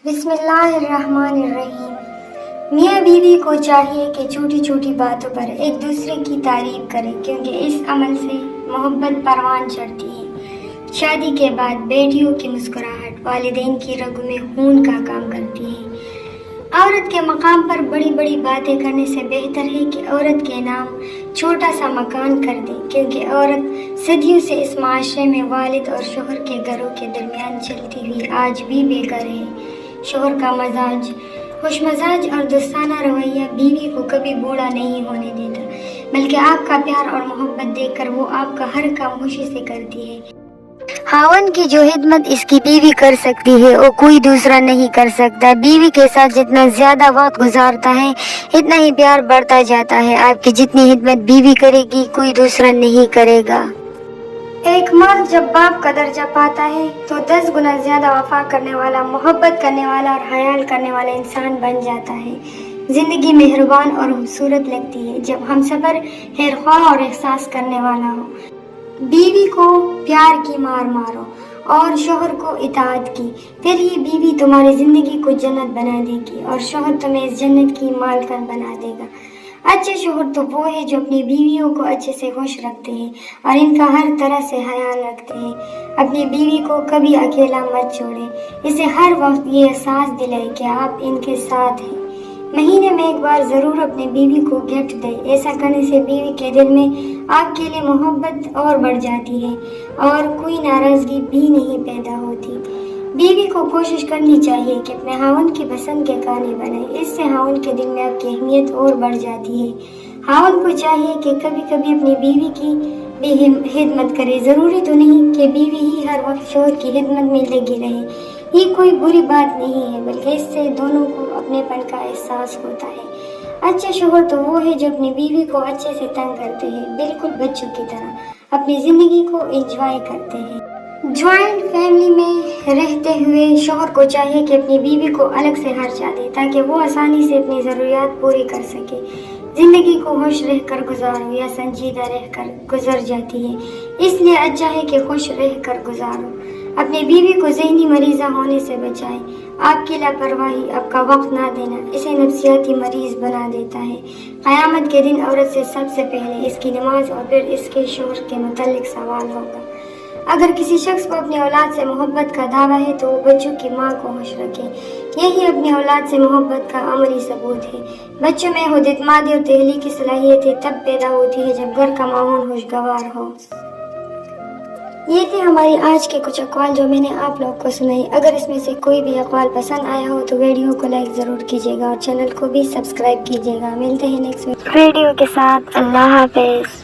بسم اللہ الرحمن الرحیم۔ میاں بیوی کو چاہیے کہ چھوٹی چھوٹی باتوں پر ایک دوسرے کی تعریف کرے، کیونکہ اس عمل سے محبت پروان چڑھتی ہے۔ شادی کے بعد بیٹیوں کی مسکراہٹ والدین کی رگوں میں خون کا کام کرتی ہے۔ عورت کے مقام پر بڑی بڑی باتیں کرنے سے بہتر ہے کہ عورت کے نام چھوٹا سا مکان کر دے، کیونکہ عورت صدیوں سے اس معاشرے میں والد اور شوہر کے گھروں کے درمیان چلتی ہوئی آج بھی بے گھر ہے۔ شوہر کا مزاج، خوش مزاج اور دوستانہ رویہ بیوی کو کبھی بوڑھا نہیں ہونے دیتا، بلکہ آپ کا پیار اور محبت دیکھ کر وہ آپ کا ہر کام خوشی سے کرتی ہے۔ خاوند کی جو خدمت اس کی بیوی کر سکتی ہے وہ کوئی دوسرا نہیں کر سکتا۔ بیوی کے ساتھ جتنا زیادہ وقت گزارتا ہے اتنا ہی پیار بڑھتا جاتا ہے۔ آپ کی جتنی خدمت بیوی کرے گی کوئی دوسرا نہیں کرے گا۔ ایک مرد جب باپ کا درجہ پاتا ہے تو 10 گنا زیادہ وفا کرنے والا، محبت کرنے والا اور خیال کرنے والا انسان بن جاتا ہے۔ زندگی مہربان اور خوبصورت لگتی ہے جب ہم صبر، خیرخواہ اور احساس کرنے والا ہو۔ بیوی کو پیار کی مار مارو اور شوہر کو اطاعت کی، پھر یہ بیوی تمہاری زندگی کو جنت بنا دے گی اور شوہر تمہیں اس جنت کی مالکن بنا دے گا۔ اچھے شوہر تو وہ ہے جو اپنی بیویوں کو اچھے سے خوش رکھتے ہیں اور ان کا ہر طرح سے خیال رکھتے ہیں۔ اپنی بیوی کو کبھی اکیلا مت چھوڑیں، اسے ہر وقت یہ احساس دلائیں کہ آپ ان کے ساتھ ہیں۔ مہینے میں ایک بار ضرور اپنی بیوی کو گفٹ دیں، ایسا کرنے سے بیوی کے دل میں آپ کے لیے محبت اور بڑھ جاتی ہے اور کوئی ناراضگی بھی نہیں پیدا ہوتی۔ بیوی کو کوشش کرنی چاہیے کہ اپنے خاوند کی پسند کے کھانے بنائے، اس سے خاوند کے دل میں آپ کی اہمیت اور بڑھ جاتی ہے۔ خاوند کو چاہیے کہ کبھی کبھی اپنی بیوی کی بھی خدمت کرے، ضروری تو نہیں کہ بیوی ہی ہر وقت شوہر کی خدمت میں لگی رہے، یہ کوئی بری بات نہیں ہے، بلکہ اس سے دونوں کو اپنے پن کا احساس ہوتا ہے۔ اچھے شوہر تو وہ ہے جو اپنی بیوی کو اچھے سے تنگ کرتے ہیں، بالکل بچوں کی طرح اپنی زندگی کو انجوائے کرتے ہیں۔ جوائنٹ فیملی میں رہتے ہوئے شوہر کو چاہیے کہ اپنی بیوی کو الگ سے خرچہ دے تاکہ وہ آسانی سے اپنی ضروریات پوری کر سکے۔ زندگی کو خوش رہ کر گزارو یا سنجیدہ رہ کر گزر جاتی ہے، اس لیے اچھا ہے کہ خوش رہ کر گزارو۔ اپنی بیوی کو ذہنی مریضہ ہونے سے بچائیں۔ آپ کی لاپرواہی، آپ کا وقت نہ دینا اسے نفسیاتی مریض بنا دیتا ہے۔ قیامت کے دن عورت سے سب سے پہلے اس کی نماز اور پھر اس کے شوہر کے متعلق سوال ہوگا۔ اگر کسی شخص کو اپنی اولاد سے محبت کا دعویٰ ہے تو وہ بچوں کی ماں کو خوش رکھے، یہی اپنی اولاد سے محبت کا عملی ثبوت ہے۔ بچوں میں خود اعتمادی اور تخلیقی صلاحیتیں تب پیدا ہوتی ہے جب گھر کا ماحول خوشگوار ہو۔ یہ تھے ہماری آج کے کچھ اقوال جو میں نے آپ لوگ کو سنائی۔ اگر اس میں سے کوئی بھی اقوال پسند آیا ہو تو ویڈیو کو لائک ضرور کیجیے گا اور چینل کو بھی سبسکرائب کیجیے گا۔ ملتے ہیں نیکسٹ ویڈیو کے ساتھ۔ اللہ حافظ۔